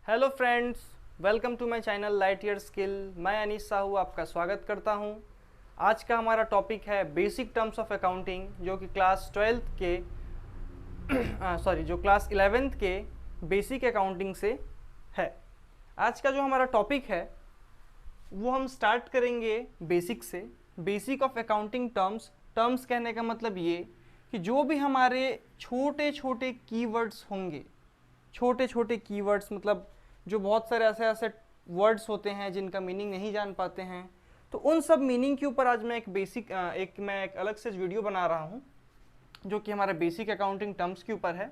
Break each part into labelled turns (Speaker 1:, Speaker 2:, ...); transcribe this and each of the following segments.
Speaker 1: Hello friends, welcome to my channel light year skill. मैं अनीस साहू आपका स्वागत करता हूं। आज का हमारा टॉपिक है बेसिक टर्म्स ऑफ अकाउंटिंग, जो कि क्लास 12th के जो क्लास 11th के बेसिक अकाउंटिंग से है। आज का जो हमारा टॉपिक है वो हम स्टार्ट करेंगे बेसिक से। Basic of accounting terms. Terms कहने का मतलब ये कि जो भी हमारे छोटे छोटे कीवर्ड्स होंगे, छोटे छोटे कीवर्ड्स मतलब जो बहुत सारे ऐसे ऐसे वर्ड्स होते हैं जिनका मीनिंग नहीं जान पाते हैं, तो उन सब मीनिंग के ऊपर आज मैं एक अलग से वीडियो बना रहा हूँ जो कि हमारे बेसिक अकाउंटिंग टर्म्स के ऊपर है।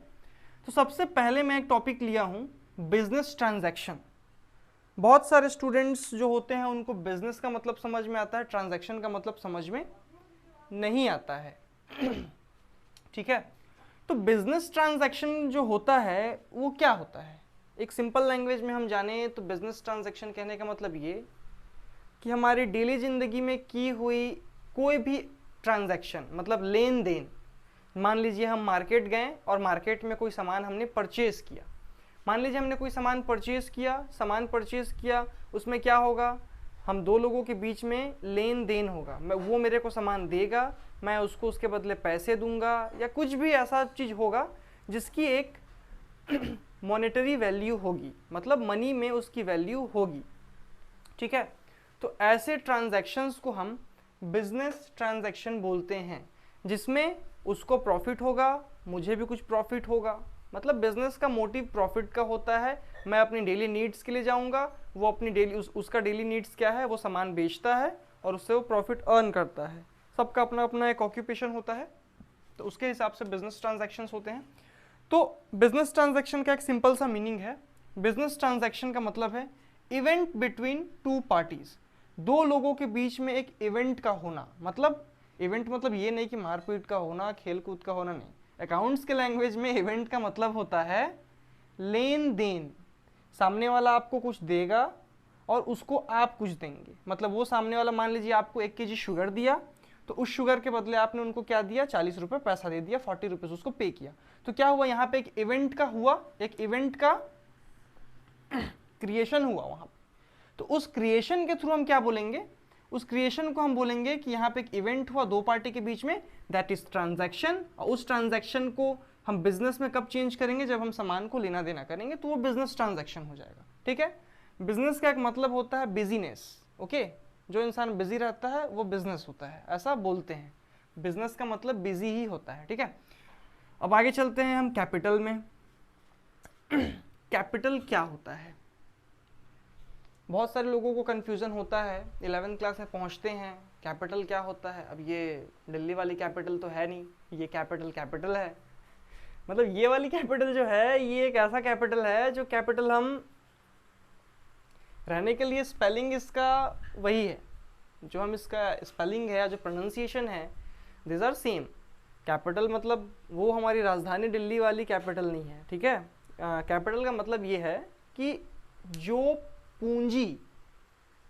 Speaker 1: तो सबसे पहले मैं एक टॉपिक लिया हूँ बिजनेस ट्रांजैक्शन। बहुत सारे स्टूडेंट्स जो होते हैं उनको बिजनेस का मतलब समझ में आता है, ट्रांजैक्शन का मतलब समझ में नहीं आता है। ठीक है, तो बिजनेस ट्रांजैक्शन जो होता है वो क्या होता है? एक सिंपल लैंग्वेज में हम जाने तो बिजनेस ट्रांजैक्शन कहने का मतलब ये कि हमारी डेली ज़िंदगी में की हुई कोई भी ट्रांजैक्शन, मतलब लेन देन। मान लीजिए हम मार्केट गए और मार्केट में कोई सामान हमने परचेज़ किया। मान लीजिए हमने कोई सामान परचेज़ किया, उसमें क्या होगा? हम दो लोगों के बीच में लेन देन होगा। वो मेरे को सामान देगा, मैं उसको उसके बदले पैसे दूंगा, या कुछ भी ऐसा चीज़ होगा जिसकी एक मॉनेटरी वैल्यू होगी, मतलब मनी में उसकी वैल्यू होगी। ठीक है, तो ऐसे ट्रांजैक्शंस को हम बिजनेस ट्रांजैक्शन बोलते हैं, जिसमें उसको प्रॉफिट होगा, मुझे भी कुछ प्रॉफिट होगा। मतलब बिजनेस का मोटिव प्रॉफिट का होता है। मैं अपनी डेली नीड्स के लिए जाऊंगा, वो अपनी उसका डेली नीड्स क्या है, वो सामान बेचता है और उससे वो प्रॉफिट अर्न करता है। सबका अपना अपना एक ऑक्यूपेशन होता है, तो उसके हिसाब से बिजनेस ट्रांजैक्शंस होते हैं। तो बिजनेस ट्रांजैक्शन का एक सिंपल सा मीनिंग है। बिजनेस ट्रांजैक्शन का मतलब है इवेंट बिटवीन टू पार्टीज। दो लोगों के बीच में एक इवेंट का होना। मतलब इवेंट मतलब ये नहीं कि मारपीट का होना, खेल कूद का होना, नहीं। अकाउंट्स के लैंग्वेज में इवेंट का मतलब होता है लेन देन। सामने वाला आपको कुछ देगा और उसको आप कुछ देंगे। मतलब वो सामने वाला मान लीजिए आपको 1 kg शुगर दिया, तो उस शुगर के बदले आपने उनको क्या दिया? 40 रुपये पैसा दे दिया, 40 रुपीज़ उसको पे किया। तो क्या हुआ? यहाँ पे एक इवेंट का हुआ, एक इवेंट का क्रिएशन हुआ वहाँ पे। तो उस क्रिएशन के थ्रू हम क्या बोलेंगे? उस क्रिएशन को हम बोलेंगे कि यहाँ पे एक इवेंट हुआ दो पार्टी के बीच में, दैट इज ट्रांजैक्शन। और उस ट्रांजैक्शन को हम बिजनेस में कब चेंज करेंगे? जब हम सामान को लेना देना करेंगे, तो वो बिजनेस ट्रांजैक्शन हो जाएगा। ठीक है, बिजनेस का एक मतलब होता है बिजीनेस। ओके, जो इंसान बिजी रहता है वो बिजनेस होता है, ऐसा बोलते हैं। बिजनेस का मतलब बिजी ही होता है। ठीक है, अब आगे चलते हैं हम कैपिटल में। कैपिटल क्या होता है? बहुत सारे लोगों को कन्फ्यूज़न होता है, 11th क्लास में पहुंचते हैं कैपिटल क्या होता है। अब ये दिल्ली वाली कैपिटल तो है नहीं, ये कैपिटल है। मतलब ये वाली कैपिटल जो है, ये एक ऐसा कैपिटल है जो कैपिटल हम रहने के लिए स्पेलिंग इसका वही है, जो हम इसका स्पेलिंग है या जो प्रोनाउंसिएशन है, दिस आर सेम। कैपिटल मतलब वो हमारी राजधानी दिल्ली वाली कैपिटल नहीं है। ठीक है, कैपिटल का मतलब ये है कि जो पूंजी,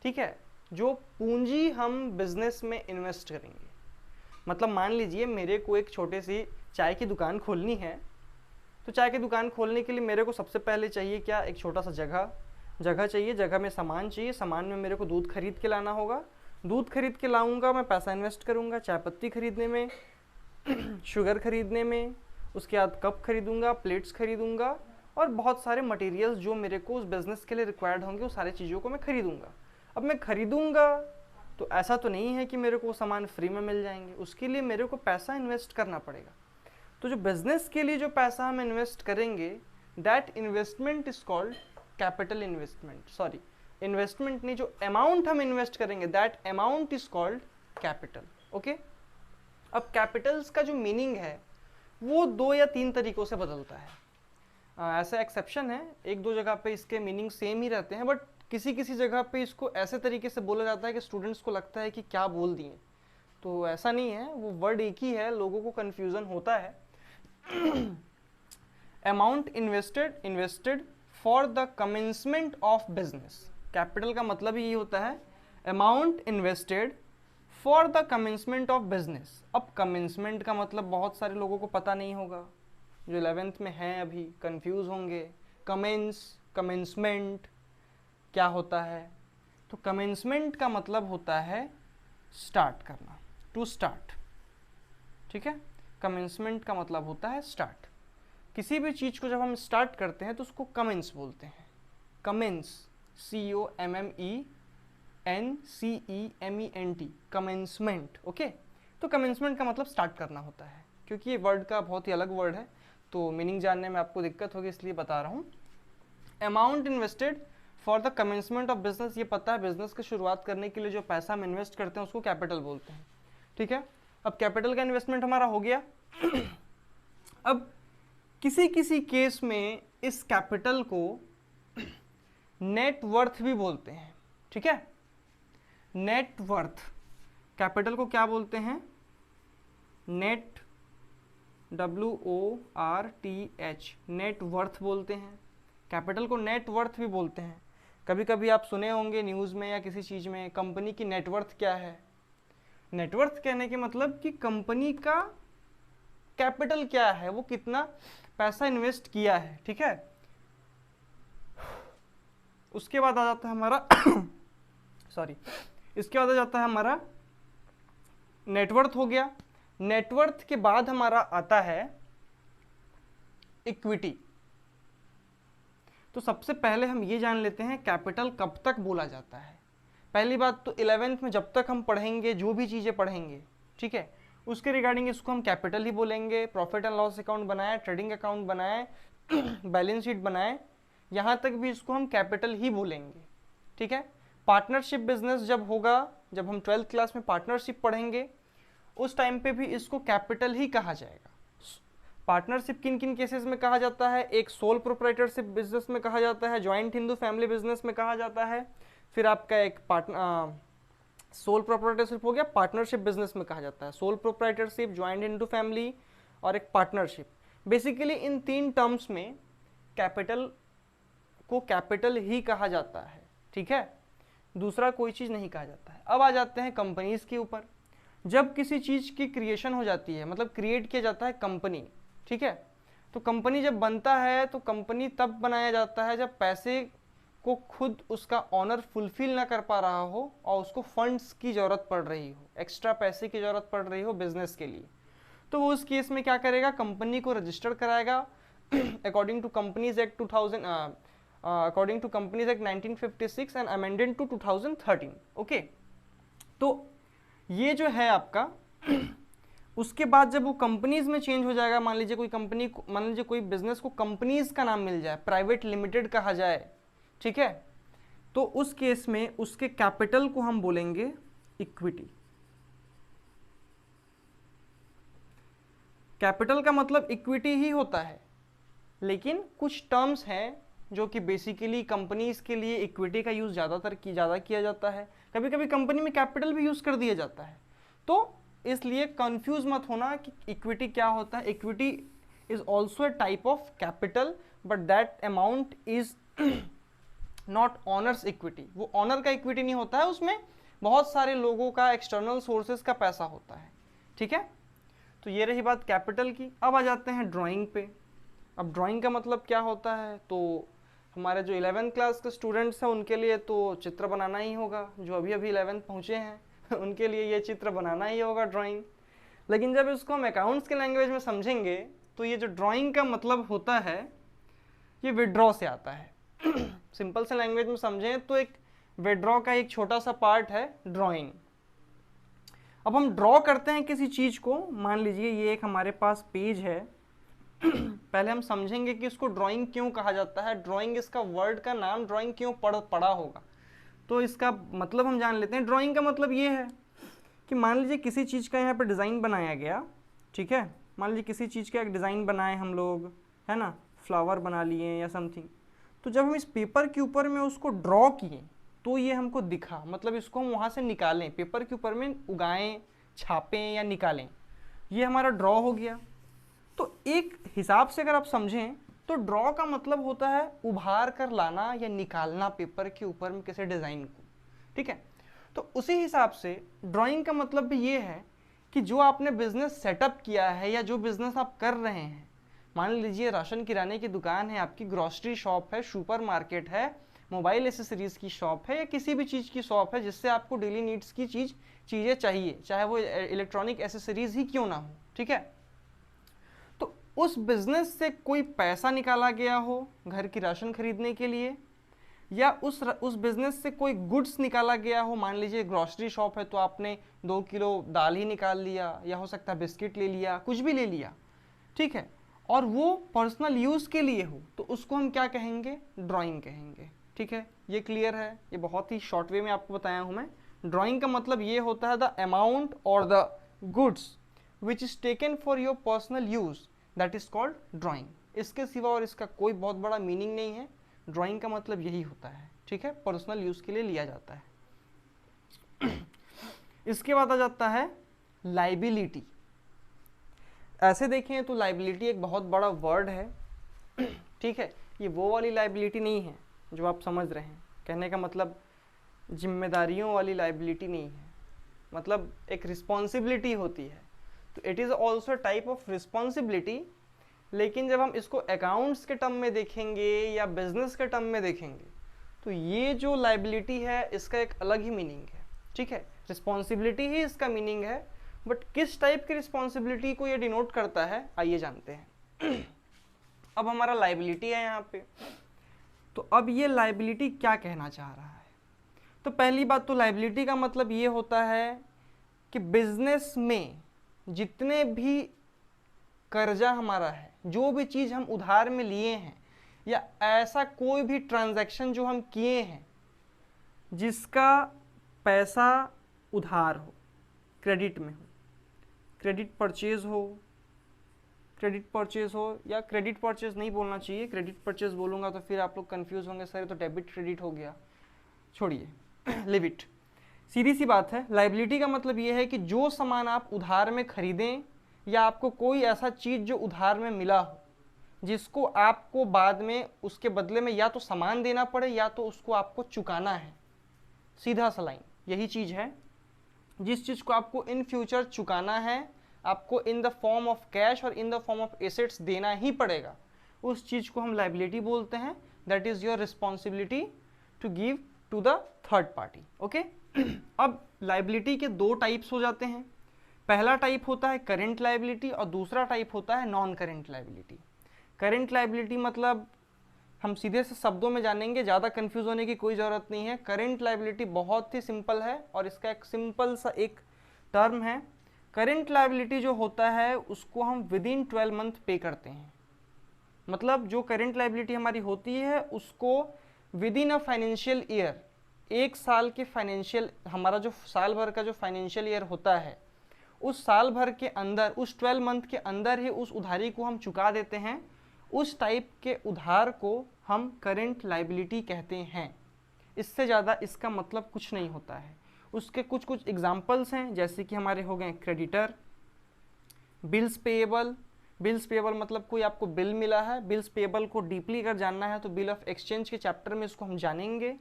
Speaker 1: ठीक है, जो पूंजी हम बिजनेस में इन्वेस्ट करेंगे। मतलब मान लीजिए मेरे को एक छोटी सी चाय की दुकान खोलनी है, तो चाय की दुकान खोलने के लिए मेरे को सबसे पहले चाहिए क्या? एक छोटा सा जगह चाहिए, जगह में सामान चाहिए, सामान में मेरे को दूध खरीद के लाना होगा, दूध खरीद के लाऊंगा, मैं पैसा इन्वेस्ट करूंगा चाय पत्ती खरीदने में, शुगर खरीदने में, उसके बाद कप खरीदूंगा, प्लेट्स खरीदूंगा, और बहुत सारे मटेरियल्स जो मेरे को उस बिज़नेस के लिए रिक्वायर्ड होंगे, उस सारी चीज़ों को मैं खरीदूंगा। अब मैं खरीदूंगा तो ऐसा तो नहीं है कि मेरे को वो सामान फ्री में मिल जाएंगे, उसके लिए मेरे को पैसा इन्वेस्ट करना पड़ेगा। तो जो बिज़नेस के लिए जो पैसा हम इन्वेस्ट करेंगे, that investment is called capital investment. Sorry, investment नहीं, जो अमाउंट हम इन्वेस्ट करेंगे, that amount is called capital. Okay, अब कैपिटल्स का जो मीनिंग है वो 2 या 3 तरीकों से बदलता है। ऐसा एक्सेप्शन है, 1-2 जगह पे इसके मीनिंग सेम ही रहते हैं, बट किसी किसी जगह पे इसको ऐसे तरीके से बोला जाता है कि स्टूडेंट्स को लगता है कि क्या बोल दिए। तो ऐसा नहीं है, वो वर्ड एक ही है, लोगों को कन्फ्यूज़न होता है। Amount invested for the commencement of business. Capital का मतलब ही ये होता है amount invested for the commencement of business. अब कमेंसमेंट का मतलब बहुत सारे लोगों को पता नहीं होगा, जो 11th में हैं अभी कंफ्यूज होंगे। कमेंसमेंट क्या होता है? तो कमेंसमेंट का मतलब होता है स्टार्ट करना, टू स्टार्ट। ठीक है, कमेंसमेंट का मतलब होता है स्टार्ट। किसी भी चीज़ को जब हम स्टार्ट करते हैं तो उसको कमेंस बोलते हैं। Commence, COMMENCEMENT, commencement. ओके, तो कमेंसमेंट का मतलब स्टार्ट करना होता है। क्योंकि ये वर्ड का बहुत ही अलग वर्ड है तो मीनिंग जानने में आपको दिक्कत होगी, इसलिए बता रहा हूँ। Amount invested for the commencement of business, ये पता है बिजनेस की शुरुआत करने के लिए जो पैसा हम इन्वेस्ट करते हैं उसको कैपिटल बोलते हैं। ठीक है, अब कैपिटल का इन्वेस्टमेंट हमारा हो गया। अब किसी किसी केस में इस कैपिटल को नेट वर्थ भी बोलते हैं। ठीक है, नेट वर्थ, कैपिटल को क्या बोलते हैं? नेट, WORTH, नेट वर्थ बोलते हैं। कैपिटल को नेट वर्थ भी बोलते हैं। कभी कभी आप सुने होंगे न्यूज़ में या किसी चीज़ में, कंपनी की नेटवर्थ क्या है। नेटवर्थ कहने के मतलब कि कंपनी का कैपिटल क्या है, वो कितना पैसा इन्वेस्ट किया है। ठीक है, उसके बाद आ जाता है हमारा सॉरी, इसके बाद आ जाता है हमारा नेटवर्थ हो गया। नेटवर्थ के बाद हमारा आता है इक्विटी। तो सबसे पहले हम ये जान लेते हैं कैपिटल कब तक बोला जाता है। पहली बात तो 11th में जब तक हम पढ़ेंगे, जो भी चीज़ें पढ़ेंगे, ठीक है, उसके रिगार्डिंग इसको हम कैपिटल ही बोलेंगे। प्रॉफिट एंड लॉस अकाउंट बनाए, ट्रेडिंग अकाउंट बनाए, बैलेंस शीट बनाए, यहाँ तक भी इसको हम कैपिटल ही बोलेंगे। ठीक है, पार्टनरशिप बिजनेस जब होगा, जब हम 12th क्लास में पार्टनरशिप पढ़ेंगे, उस टाइम पे भी इसको कैपिटल ही कहा जाएगा। पार्टनरशिप किन किन केसेस में कहा जाता है? एक सोल प्रोप्राइटरशिप बिजनेस में कहा जाता है, जॉइंट हिंदू फैमिली बिजनेस में कहा जाता है, फिर आपका एक सोल प्रोप्राइटरशिप हो गया, पार्टनरशिप बिजनेस में कहा जाता है। Sole proprietorship, joint Hindu family और एक पार्टनरशिप। बेसिकली इन तीन टर्म्स में कैपिटल को कैपिटल ही कहा जाता है। ठीक है, दूसरा कोई चीज़ नहीं कहा जाता है। अब आ जाते हैं कंपनीज के ऊपर। जब किसी चीज़ की क्रिएशन हो जाती है, मतलब क्रिएट किया जाता है कंपनी, ठीक है, तो कंपनी जब बनता है तो कंपनी तब बनाया जाता है जब पैसे को खुद उसका ऑनर फुलफिल ना कर पा रहा हो और उसको फंड्स की ज़रूरत पड़ रही हो, एक्स्ट्रा पैसे की ज़रूरत पड़ रही हो बिजनेस के लिए। तो वो उस केस में क्या करेगा? कंपनी को रजिस्टर कराएगा according to companies act 1956 and amended to 2013। Okay, तो ये जो है आपका उसके बाद जब वो कंपनीज में चेंज हो जाएगा, मान लीजिए कोई कंपनी, मान लीजिए कोई बिजनेस को कंपनीज का नाम मिल जाए, प्राइवेट लिमिटेड कहा जाए, ठीक है, तो उस केस में उसके कैपिटल को हम बोलेंगे इक्विटी। कैपिटल का मतलब इक्विटी ही होता है, लेकिन कुछ टर्म्स हैं जो कि बेसिकली कंपनीज के लिए इक्विटी का यूज़ ज़्यादा किया जाता है। कभी कभी कंपनी में कैपिटल भी यूज़ कर दिया जाता है, तो इसलिए कंफ्यूज मत होना कि इक्विटी क्या होता है। Equity is also a type of capital, but that amount is not honours equity. वो ऑनर का इक्विटी नहीं होता है, उसमें बहुत सारे लोगों का, एक्सटर्नल सोर्सेज का पैसा होता है। ठीक है, तो ये रही बात कैपिटल की। अब आ जाते हैं ड्राइंग पे। अब ड्राइंग का मतलब क्या होता है? तो हमारे जो 11th क्लास के स्टूडेंट्स हैं उनके लिए तो चित्र बनाना ही होगा। जो अभी अभी 11th पहुँचे हैं उनके लिए ये चित्र बनाना ही होगा, ड्राइंग। लेकिन जब इसको हम अकाउंट्स के लैंग्वेज में समझेंगे तो ये जो ड्राइंग का मतलब होता है ये विड्रॉ से आता है। सिंपल से लैंग्वेज में समझें तो एक विड्रॉ का एक छोटा सा पार्ट है ड्राइंग। अब हम ड्रॉ करते हैं किसी चीज़ को, मान लीजिए ये एक हमारे पास पेज है। पहले हम समझेंगे कि इसको ड्राइंग क्यों कहा जाता है, ड्राइंग, इसका वर्ड का नाम ड्राइंग क्यों पड़ा होगा, तो इसका मतलब हम जान लेते हैं। ड्राइंग का मतलब ये है कि मान लीजिए किसी चीज़ का यहाँ पर डिज़ाइन बनाया गया, ठीक है, मान लीजिए किसी चीज़ का एक डिज़ाइन बनाए हम लोग, है ना, फ्लावर बना लिए या समथिंग, तो जब हम इस पेपर के ऊपर में उसको ड्रॉ किए तो ये हमको दिखा, मतलब इसको हम वहाँ से निकालें, पेपर के ऊपर में उगाएं, छापें या निकालें, ये हमारा ड्रॉ हो गया। तो एक हिसाब से अगर आप समझें तो ड्रॉ का मतलब होता है उभार कर लाना या निकालना पेपर के ऊपर में किसी डिज़ाइन को। ठीक है, तो उसी हिसाब से ड्राइंग का मतलब भी ये है कि जो आपने बिजनेस सेटअप किया है या जो बिजनेस आप कर रहे हैं, मान लीजिए राशन किराने की दुकान है, आपकी ग्रोसरी शॉप है, सुपरमार्केट है, मोबाइल एसेसरीज की शॉप है, या किसी भी चीज़ की शॉप है जिससे आपको डेली नीड्स की चीज़ें चाहिए, चाहे वो इलेक्ट्रॉनिक एसेसरीज ही क्यों ना हो, ठीक है। तो उस बिजनेस से कोई पैसा निकाला गया हो घर की राशन खरीदने के लिए, या उस बिजनेस से कोई गुड्स निकाला गया हो, मान लीजिए ग्रोसरी शॉप है तो आपने 2 किलो दाल ही निकाल लिया, या हो सकता है बिस्किट ले लिया, कुछ भी ले लिया, ठीक है, और वो पर्सनल यूज़ के लिए हो, तो उसको हम क्या कहेंगे, ड्राइंग कहेंगे, ठीक है। ये क्लियर है, ये बहुत ही शॉर्ट वे में आपको बताया हूँ मैं। ड्राइंग का मतलब ये होता है द अमाउंट और the goods which is taken for your personal use, that is called drawing. इसके सिवा और इसका कोई बहुत बड़ा मीनिंग नहीं है। ड्राइंग का मतलब यही होता है, ठीक है, पर्सनल यूज़ के लिए लिया जाता है। इसके बाद आ जाता है लाइबिलिटी। ऐसे देखें तो लाइबिलिटी एक बहुत बड़ा वर्ड है, ठीक है। ये वो वाली लाइबिलिटी नहीं है जो आप समझ रहे हैं, कहने का मतलब जिम्मेदारियों वाली लाइबिलिटी नहीं है, मतलब एक रिस्पॉन्सिबिलिटी होती है। तो it is also type of responsibility, लेकिन जब हम इसको अकाउंट्स के टर्म में देखेंगे या बिजनेस के टर्म में देखेंगे तो ये जो लाइबिलिटी है इसका एक अलग ही मीनिंग है, ठीक है। रिस्पॉन्सिबिलिटी ही इसका मीनिंग है, बट किस टाइप की रिस्पॉन्सिबिलिटी को ये डिनोट करता है आइए जानते हैं। अब हमारा लाइबिलिटी है यहाँ पे, तो अब ये लाइबिलिटी क्या कहना चाह रहा है। तो पहली बात तो लाइबिलिटी का मतलब ये होता है कि बिजनेस में जितने भी कर्जा हमारा है, जो भी चीज़ हम उधार में लिए हैं, या ऐसा कोई भी ट्रांजैक्शन जो हम किए हैं जिसका पैसा उधार हो, क्रेडिट में हो, क्रेडिट परचेज हो, या क्रेडिट परचेज नहीं बोलना चाहिए, क्रेडिट परचेज बोलूँगा तो फिर आप लोग कंफ्यूज होंगे, सर तो डेबिट क्रेडिट हो गया, छोड़िए, लिव इट। सीधी सी बात है, लाइबिलिटी का मतलब ये है कि जो सामान आप उधार में खरीदें या आपको कोई ऐसा चीज़ जो उधार में मिला हो जिसको आपको बाद में उसके बदले में या तो सामान देना पड़े या तो उसको आपको चुकाना है, सीधा सा लाइन यही चीज़ है। जिस चीज़ को आपको इन फ्यूचर चुकाना है, आपको in the form of cash और in the form of assets देना ही पड़ेगा, उस चीज़ को हम लाइबिलिटी बोलते हैं। That is your responsibility to give to the third party, okay. अब लाइबिलिटी के दो टाइप्स हो जाते हैं। पहला टाइप होता है करेंट लाइबिलिटी और दूसरा टाइप होता है non current liability. Current liability मतलब हम सीधे से शब्दों में जानेंगे, ज़्यादा कंफ्यूज होने की कोई ज़रूरत नहीं है। करेंट लाइबिलिटी बहुत ही सिंपल है और इसका एक सिंपल सा एक टर्म है। करेंट लाइबिलिटी जो होता है उसको हम विद इन 12 मंथ पे करते हैं, मतलब जो करेंट लाइबिलिटी हमारी होती है उसको with in a financial year, एक साल के फाइनेंशियल, हमारा जो साल भर का जो फाइनेंशियल ईयर होता है उस साल भर के अंदर, उस 12 मंथ के अंदर ही उस उधारी को हम चुका देते हैं। उस टाइप के उधार को हम करेंट लाइबिलिटी कहते हैं। इससे ज़्यादा इसका मतलब कुछ नहीं होता है। उसके कुछ कुछ एग्जाम्पल्स हैं, जैसे कि हमारे हो गए creditor, bills payable. Bills payable मतलब कोई आपको बिल मिला है, बिल्स पेएबल को डीपली अगर जानना है तो बिल ऑफ एक्सचेंज के चैप्टर में इसको हम जानेंगे।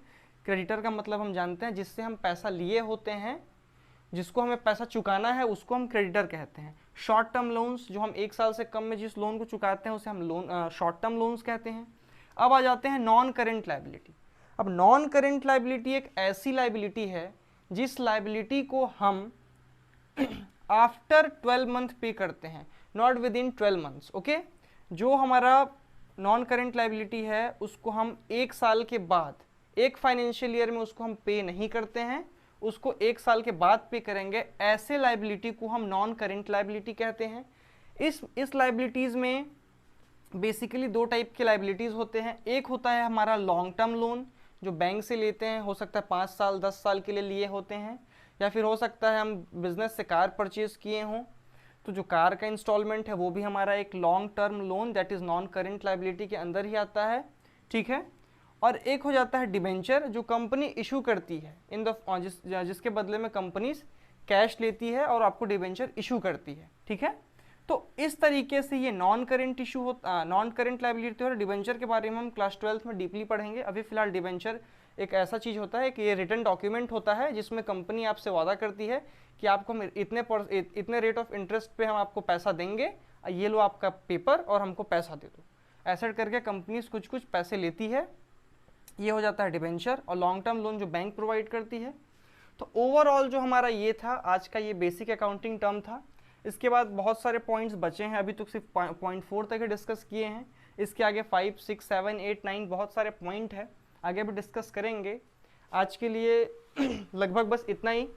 Speaker 1: क्रेडिटर का मतलब हम जानते हैं जिससे हम पैसा लिए होते हैं, जिसको हमें पैसा चुकाना है उसको हम क्रेडिटर कहते हैं। शॉर्ट टर्म लोन्स, जो हम एक साल से कम में जिस लोन को चुकाते हैं उसे हम लोन शॉर्ट टर्म लोन्स कहते हैं। अब आ जाते हैं नॉन करेंट लाइबिलिटी। अब नॉन करेंट लाइबिलिटी एक ऐसी लाइबिलिटी है जिस लाइबिलिटी को हम आफ्टर 12 मंथ पे करते हैं, not with in 12 months, okay. जो हमारा नॉन करेंट लाइबिलिटी है उसको हम एक साल के बाद, एक फाइनेंशियल ईयर में उसको हम पे नहीं करते हैं, उसको एक साल के बाद पे करेंगे। ऐसे लाइबिलिटी को हम नॉन करेंट लाइबिलिटी कहते हैं। इस लाइबिलिटीज़ में बेसिकली दो टाइप के लाइबिलिटीज़ होते हैं। एक होता है हमारा लॉन्ग टर्म लोन जो बैंक से लेते हैं, हो सकता है 5 साल 10 साल के लिए लिए होते हैं, या फिर हो सकता है हम बिजनेस से कार परचेज किए हों तो जो कार का इंस्टॉलमेंट है वो भी हमारा एक long term loan that is non current liability के अंदर ही आता है, ठीक है। और एक हो जाता है डिबेंचर जो कंपनी इशू करती है इन द जिसके बदले में कंपनीज कैश लेती है और आपको डिबेंचर इशू करती है, ठीक है। तो इस तरीके से ये नॉन करेंट इशू होता, नॉन करेंट लाइबिलिटी और डिबेंचर के बारे में हम क्लास 12th में डीपली पढ़ेंगे। अभी फिलहाल डिबेंचर एक ऐसा चीज़ होता है कि ये रिटन डॉक्यूमेंट होता है जिसमें कंपनी आपसे वादा करती है कि आपको इतने रेट ऑफ इंटरेस्ट पे हम आपको पैसा देंगे ये लो आपका पेपर और हमको पैसा दे दो। ऐसा करके कंपनीज कुछ कुछ पैसे लेती है, ये हो जाता है डिबेंचर। और लॉन्ग टर्म लोन जो बैंक प्रोवाइड करती है। तो ओवरऑल जो हमारा ये था आज का, ये बेसिक अकाउंटिंग टर्म था। इसके बाद बहुत सारे पॉइंट्स बचे हैं, अभी तक सिर्फ पॉइंट 4 तक ही डिस्कस किए हैं। इसके आगे 5, 6, 7, 8, 9 बहुत सारे पॉइंट है, आगे भी डिस्कस करेंगे। आज के लिए लगभग बस इतना ही।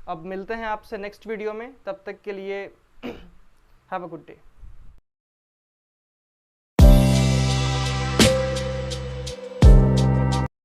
Speaker 1: अब मिलते हैं आपसे नेक्स्ट वीडियो में, तब तक के लिए हैव अ गुड डे।